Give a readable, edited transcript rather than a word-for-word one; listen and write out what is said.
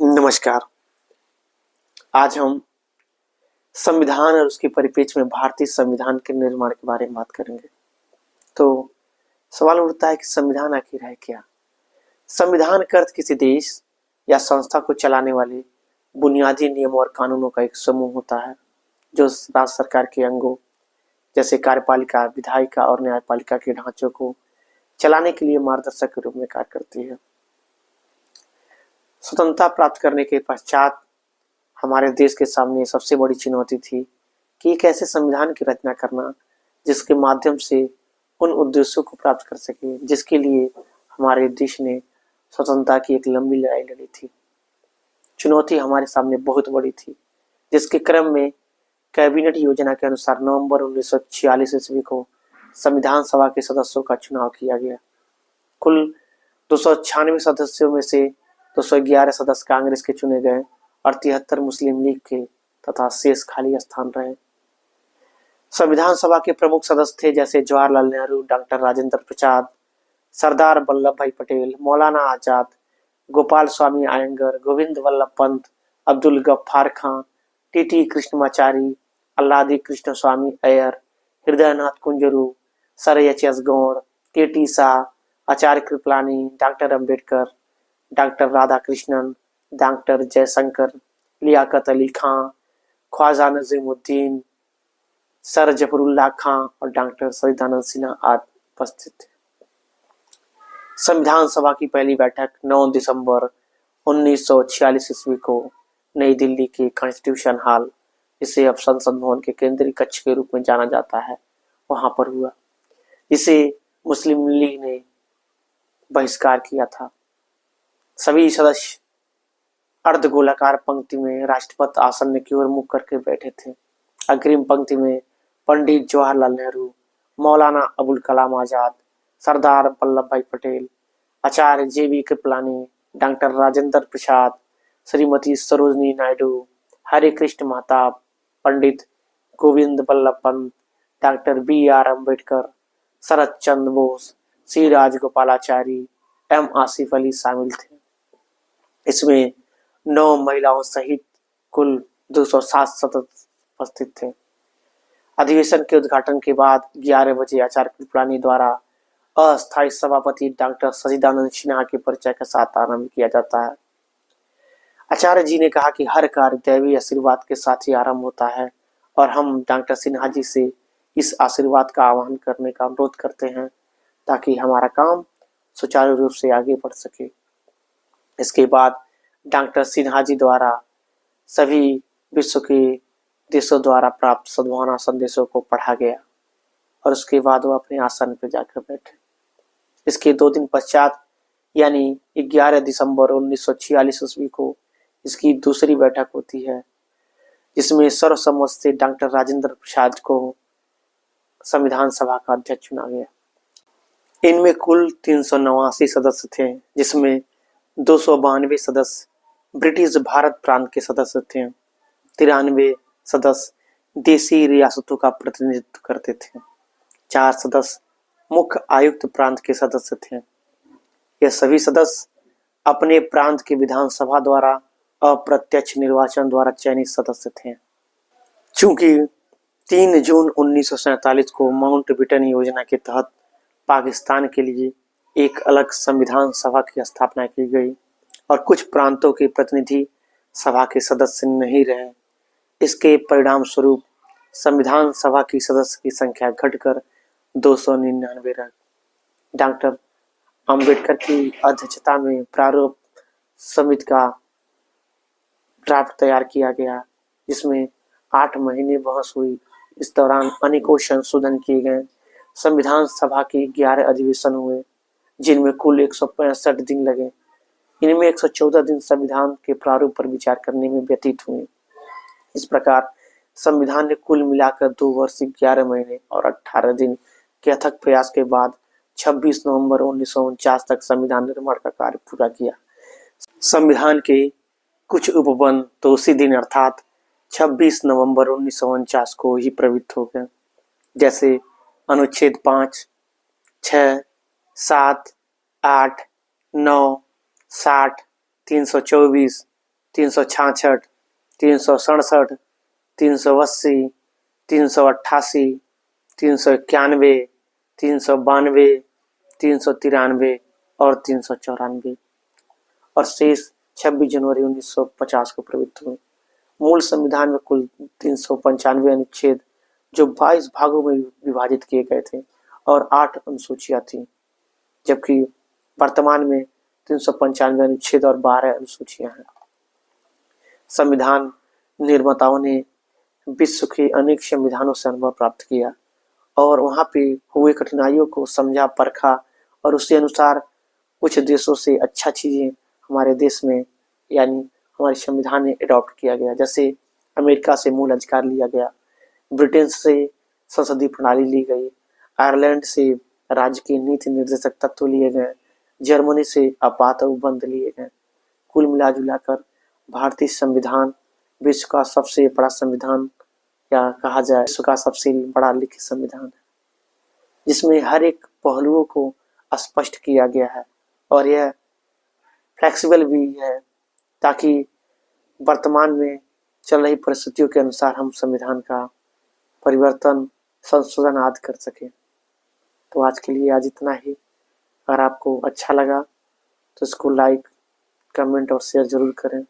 नमस्कार। आज हम संविधान और उसके परिप्रेक्ष्य में भारतीय संविधान के निर्माण के बारे में बात करेंगे। तो सवाल उठता है कि संविधान आखिर है क्या? संविधान का अर्थ किसी देश या संस्था को चलाने वाले बुनियादी नियमों और कानूनों का एक समूह होता है जो राज्य सरकार के अंगों जैसे कार्यपालिका, विधायिका और न्यायपालिका के ढांचों को चलाने के लिए मार्गदर्शक के रूप में कार्य करती है। स्वतंत्रता प्राप्त करने के पश्चात हमारे देश के सामने सबसे बड़ी चुनौती थी कि एक ऐसे संविधान की रचना करना जिसके माध्यम से उन उद्देश्यों को प्राप्त कर सके जिसके लिए हमारे देश ने स्वतंत्रता की एक लंबी लड़ाई लड़ी थी। चुनौती हमारे सामने बहुत बड़ी थी, जिसके क्रम में कैबिनेट योजना के अनुसार नवंबर 1946 ईस्वी को संविधान सभा के सदस्यों का चुनाव किया गया। कुल 296 सदस्यों में से 211 सदस्य कांग्रेस के चुने गए और 73 मुस्लिम लीग के तथा शेष खाली स्थान रहे। संविधान सभा के प्रमुख सदस्य थे जैसे Jawaharlal Nehru, doctor Rajendra Prasad, Sardar Vallabhbhai Patel, Maulana Azad, Gopalaswami Ayyangar, Govind Vallabh Pant, Abdul Ghaffar Khan, TT Krishnamachari, Alladi Krishnaswami Ayyar, Hridaynath Kunzru, sir HS. Gour, KT. Shah, Acharya Kripalani, doctor Ambedkar, doctor Radhakrishnan, doctor Jayashankar, Liaquat Ali Khan, Khawaja Nazimuddin, sir Zafarullah Khan और डॉक्टर सईदानंद सिन्हा आदि उपस्थित थे। संविधान सभा की पहली बैठक 9 दिसंबर 1946 ईस्वी को नई दिल्ली के कॉन्स्टिट्यूशन हॉल, इसे अब संसद भवन के केंद्रीय कक्ष के रूप में जाना जाता है, वहां पर हुआ। इसे मुस्लिम लीग ने बहिष्कार किया था। सभी सदस्य अर्धगोलाकार पंक्ति में राष्ट्रपति आसन की ओर मुख करके बैठे थे। अग्रिम पंक्ति में पंडित जवाहरलाल नेहरू, मौलाना अबुल कलाम आजाद, सरदार वल्लभ भाई पटेल, आचार्य जे.बी. कृपलानी, डॉक्टर राजेंद्र प्रसाद, श्रीमती सरोजनी नायडू, हरे कृष्ण महताब, पंडित गोविंद वल्लभ पंत, डॉक्टर बी.आर. अम्बेडकर, शरद चंद्र बोस, सी राजगोपालाचारी, एम. आसिफ अली शामिल थे। इसमें 9 महिलाओं सहित कुल 207 सदस्य उपस्थित थे। अधिवेशन के उद्घाटन के बाद 11 बजे आचार्य कृपलानी द्वारा अस्थायी सभापति डॉक्टर सच्चिदानंद सिन्हा के परिचय के साथ आरंभ किया जाता है। आचार्य जी ने कहा कि हर कार्य दैवीय आशीर्वाद के साथ ही आरंभ होता है और हम डॉक्टर सिन्हा जी से इस आशीर्वाद का आह्वान करने का अनुरोध करते हैं ताकि हमारा काम सुचारू रूप से आगे बढ़ सके। इसके बाद डॉक्टर सिन्हा जी द्वारा सभी विश्व के देशों द्वारा प्राप्त सद्भावना संदेशों को पढ़ा गया और उसके बाद वो अपने आसन पर जाकर बैठे। इसके 2 दिन पश्चात यानी 11 दिसंबर 1946 ईस्वी को इसकी दूसरी बैठक होती है, जिसमें सर्वसम्मत से डॉक्टर राजेंद्र प्रसाद को संविधान सभा का अध्यक्ष चुना गया। इनमें कुल 389 सदस्य थे, जिसमें 292 सदस्य ब्रिटिश भारत प्रांत के सदस्य थे। 93 सदस्य देशी रियासतों का प्रतिनिधित्व करते थे। 4 सदस्य मुख्य आयुक्त प्रांत के सदस्य थे। ये सभी सदस्य अपने प्रांत के विधानसभा द्वारा अप्रत्यक्ष निर्वाचन द्वारा चयनित सदस्य थे। चूंकि 3 जून 1947 को माउंटबेटन योजना के तहत पाकिस्तान के लिए एक अलग संविधान सभा की स्थापना की गई और कुछ प्रांतों के प्रतिनिधि सभा के सदस्य नहीं रहे, इसके परिणाम स्वरूप संविधान सभा की सदस्य की संख्या घटकर 299 रह। डॉक्टर अंबेडकर की अध्यक्षता में प्रारूप समिति का ड्राफ्ट तैयार किया गया, जिसमें 8 महीने बहस हुई। इस दौरान अनेकों संशोधन किए गए। संविधान सभा के 11 अधिवेशन हुए, जिनमें कुल 165 दिन लगे। इनमें 114 दिन संविधान के प्रारूप पर विचार करने में व्यतीत हुए। इस प्रकार संविधान ने कुल मिलाकर 2 वर्ष 11 महीने और 18 दिन के अथक प्रयास के बाद 26 नवंबर 1949 तक संविधान निर्माण का कार्य पूरा किया। संविधान के कुछ उपबंध तो उसी दिन अर्थात 26 नवंबर 1949 को ही प्रवृत्त हो गए, जैसे अनुच्छेद 5, 6, 7, 8, 9, 60, 324, 366, 367, 380, 388, 391, 392, 393 और 394 और शेष 26 जनवरी 1950 को प्रवृत्त हुए। मूल संविधान में कुल 395 अनुच्छेद जो 22 भागों में विभाजित किए गए थे और 8 अनुसूचियां थीं, जबकि वर्तमान में 395 अनुच्छेद और 12 अनुसूचियां हैं। संविधान निर्माताओं ने विश्व के अनेक संविधानों से अनुभव प्राप्त किया और वहां पे हुए कठिनाइयों को समझा, परखा और उसके अनुसार कुछ देशों से अच्छा चीजें हमारे देश में यानी हमारे संविधान में अडॉप्ट किया गया। जैसे अमेरिका से मूल अधिकार लिया गया, ब्रिटेन से संसदीय प्रणाली ली गई, आयरलैंड से राज्य के नीति निर्देशक तत्व लिए गए, जर्मनी से आपात उपबंध लिए गए। कुल मिलाजुलाकर भारतीय संविधान विश्व का सबसे बड़ा संविधान या कहा जाए विश्व का सबसे बड़ा लिखित संविधान है, जिसमें हर एक पहलुओं को स्पष्ट किया गया है और यह फ्लेक्सिबल भी है ताकि वर्तमान में चल रही परिस्थितियों के अनुसार हम संविधान का परिवर्तन, संशोधन आदि कर सकें। तो आज के लिए आज इतना ही। अगर आपको अच्छा लगा तो इसको लाइक, कमेंट और शेयर जरूर करें।